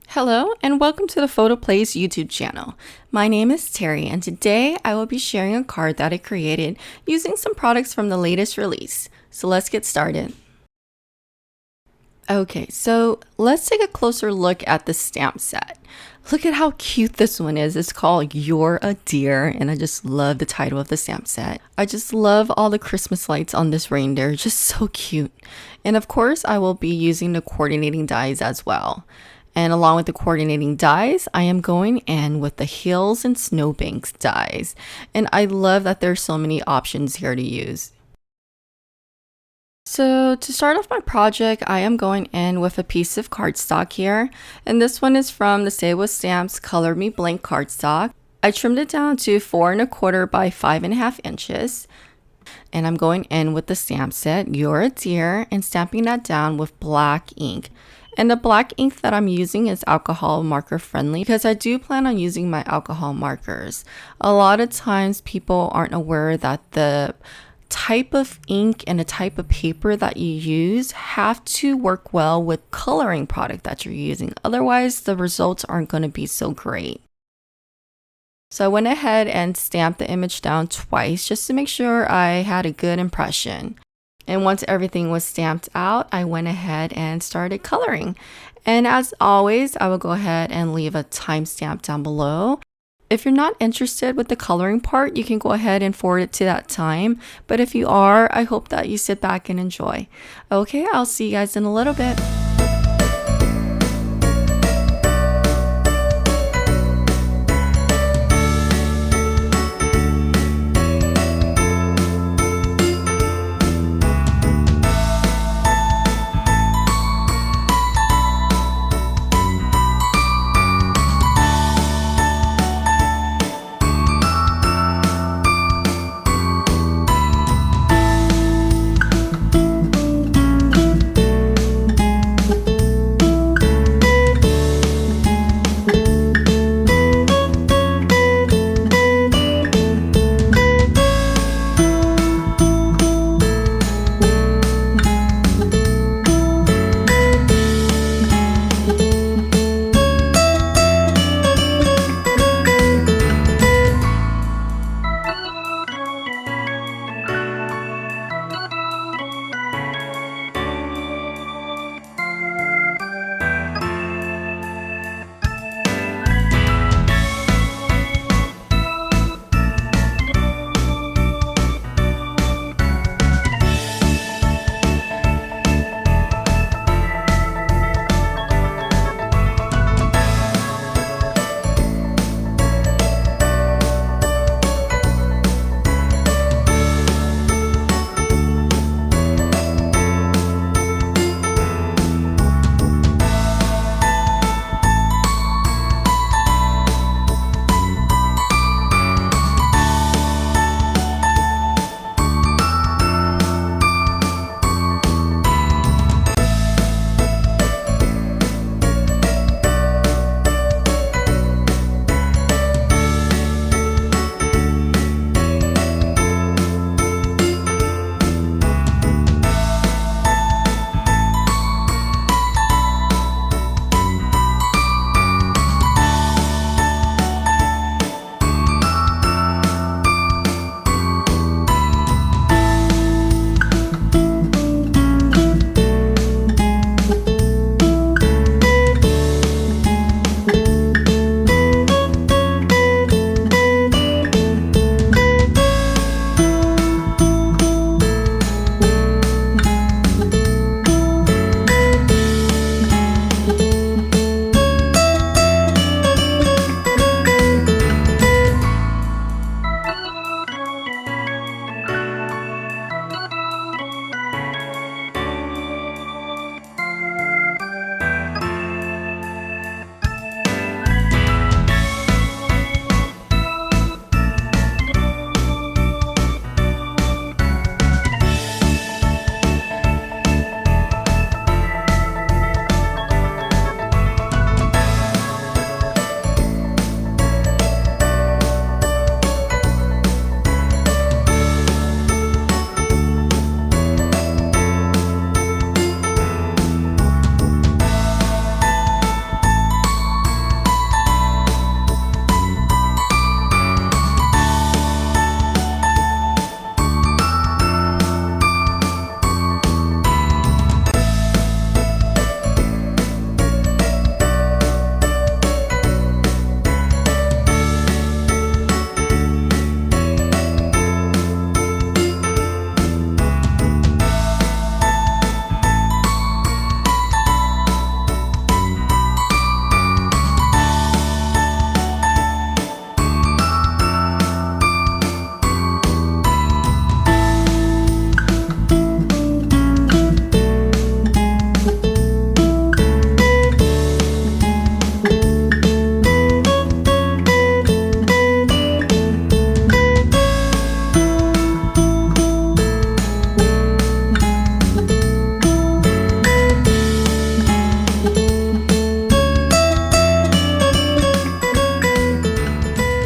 Hello and welcome to the PHOTOPLAY's YouTube channel. My name is Terry and today I will be sharing a card that I created using some products from the latest release. So let's get started. Okay, so let's take a closer look at the stamp set. Look at how cute this one is. It's called You're a Dear, and I just love the title of the stamp set. I just love all the Christmas lights on this reindeer, just so cute. And of course, I will be using the coordinating dies as well. And along with the coordinating dies, I am going in with the Hills and Snowbanks dies. And I love that there's so many options here to use. So to start off my project, I am going in with a piece of cardstock here. And this one is from the Say It With Stamps Color Me Blank cardstock. I trimmed it down to 4 1/4 by 5.5 inches. And I'm going in with the stamp set, You're a Dear, and stamping that down with black ink. And the black ink that I'm using is alcohol marker friendly because I do plan on using my alcohol markers. A lot of times people aren't aware that the type of ink and the type of paper that you use have to work well with coloring product that you're using. Otherwise, the results aren't going to be so great. So I went ahead and stamped the image down twice just to make sure I had a good impression. And once everything was stamped out, I went ahead and started coloring. And as always, I will go ahead and leave a timestamp down below. If you're not interested with the coloring part, you can go ahead and forward it to that time. But if you are, I hope that you sit back and enjoy. Okay, I'll see you guys in a little bit.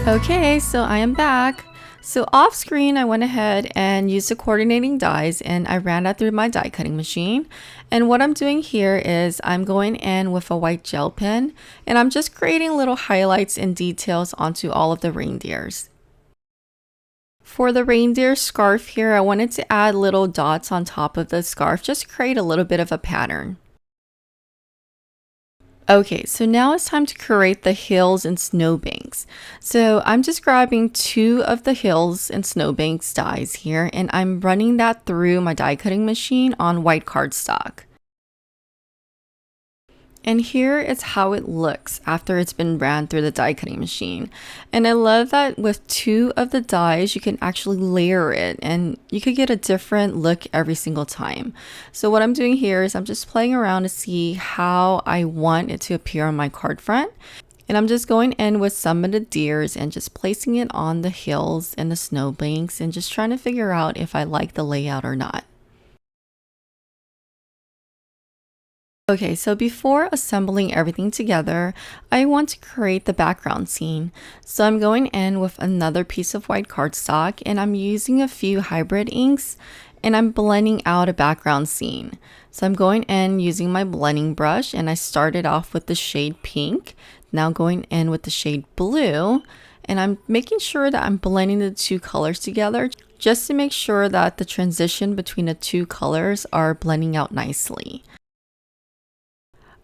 Okay, so I am back. So off screen, I went ahead and used the coordinating dies and I ran that through my die cutting machine. And what I'm doing here is I'm going in with a white gel pen and I'm just creating little highlights and details onto all of the reindeers. For the reindeer scarf here, I wanted to add little dots on top of the scarf, just create a little bit of a pattern. Okay, so now it's time to create the hills and snowbanks. So I'm just grabbing 2 of the hills and snowbanks dies here and I'm running that through my die cutting machine on white cardstock. And here is how it looks after it's been ran through the die cutting machine. And I love that with 2 of the dies, you can actually layer it and you could get a different look every single time. So what I'm doing here is I'm just playing around to see how I want it to appear on my card front. And I'm just going in with some of the deers and just placing it on the hills and the snowbanks and just trying to figure out if I like the layout or not. Okay, so before assembling everything together, I want to create the background scene. So I'm going in with another piece of white cardstock and I'm using a few hybrid inks and I'm blending out a background scene. So I'm going in using my blending brush and I started off with the shade pink, now going in with the shade blue, and I'm making sure that I'm blending the 2 colors together just to make sure that the transition between the 2 colors are blending out nicely.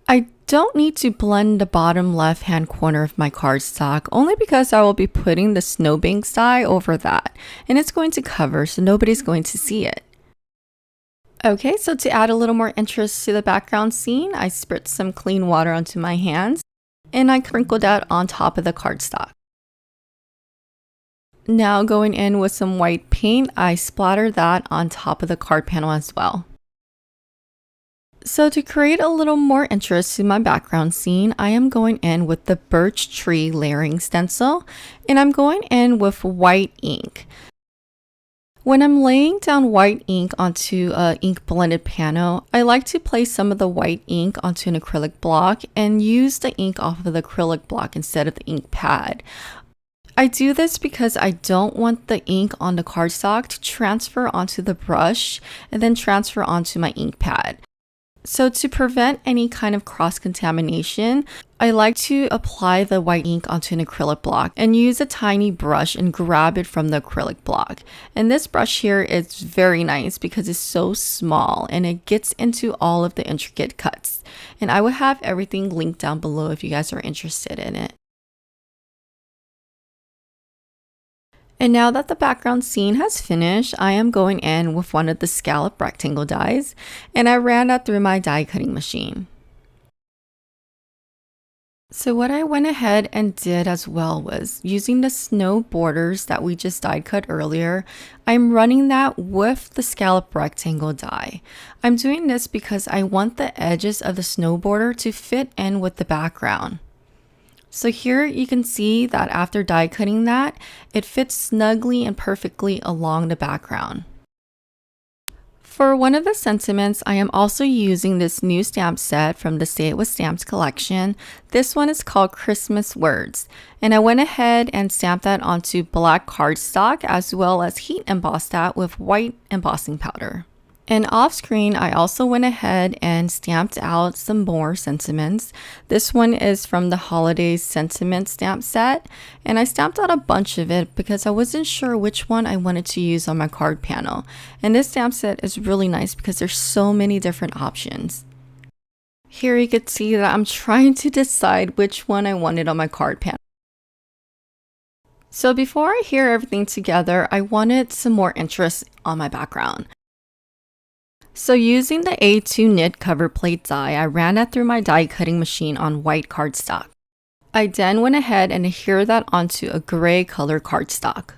I don't need to blend the bottom left hand corner of my cardstock only because I will be putting the Snowbanks die over that and it's going to cover so nobody's going to see it. Okay, so to add a little more interest to the background scene, I spritzed some clean water onto my hands and I sprinkled that on top of the cardstock. Now going in with some white paint, I splattered that on top of the card panel as well. So to create a little more interest to my background scene, I am going in with the Birch tree layering stencil and I'm going in with white ink. When I'm laying down white ink onto an ink blended panel, I like to place some of the white ink onto an acrylic block and use the ink off of the acrylic block instead of the ink pad. I do this because I don't want the ink on the cardstock to transfer onto the brush and then transfer onto my ink pad. So to prevent any kind of cross-contamination, I like to apply the white ink onto an acrylic block and use a tiny brush and grab it from the acrylic block. And this brush here is very nice because it's so small and it gets into all of the intricate cuts. And I will have everything linked down below if you guys are interested in it. And now that the background scene has finished, I am going in with one of the scallop rectangle dies and I ran that through my die cutting machine. So what I went ahead and did as well was using the snow borders that we just die cut earlier, I'm running that with the scallop rectangle die. I'm doing this because I want the edges of the snow border to fit in with the background. So here you can see that after die cutting that, it fits snugly and perfectly along the background. For one of the sentiments, I am also using this new stamp set from the Say It With Stamps collection. This one is called Christmas Words, and I went ahead and stamped that onto black cardstock as well as heat embossed that with white embossing powder. And off screen, I also went ahead and stamped out some more sentiments. This one is from the Holiday Sentiment stamp set, and I stamped out a bunch of it because I wasn't sure which one I wanted to use on my card panel. And this stamp set is really nice because there's so many different options. Here you can see that I'm trying to decide which one I wanted on my card panel. So before I hear everything together, I wanted some more interest on my background. So using the A2 Knit Coverplate die, I ran that through my die cutting machine on white cardstock. I then went ahead and adhered that onto a gray color cardstock.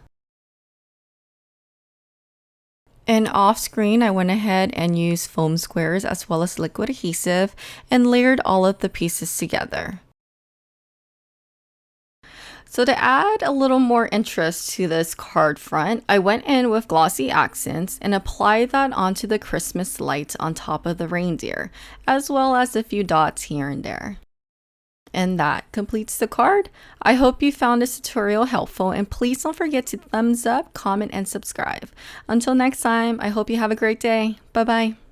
And off screen, I went ahead and used foam squares as well as liquid adhesive and layered all of the pieces together. So to add a little more interest to this card front, I went in with glossy accents and applied that onto the Christmas lights on top of the reindeer, as well as a few dots here and there. And that completes the card. I hope you found this tutorial helpful, and please don't forget to thumbs up, comment, and subscribe. Until next time, I hope you have a great day. Bye bye.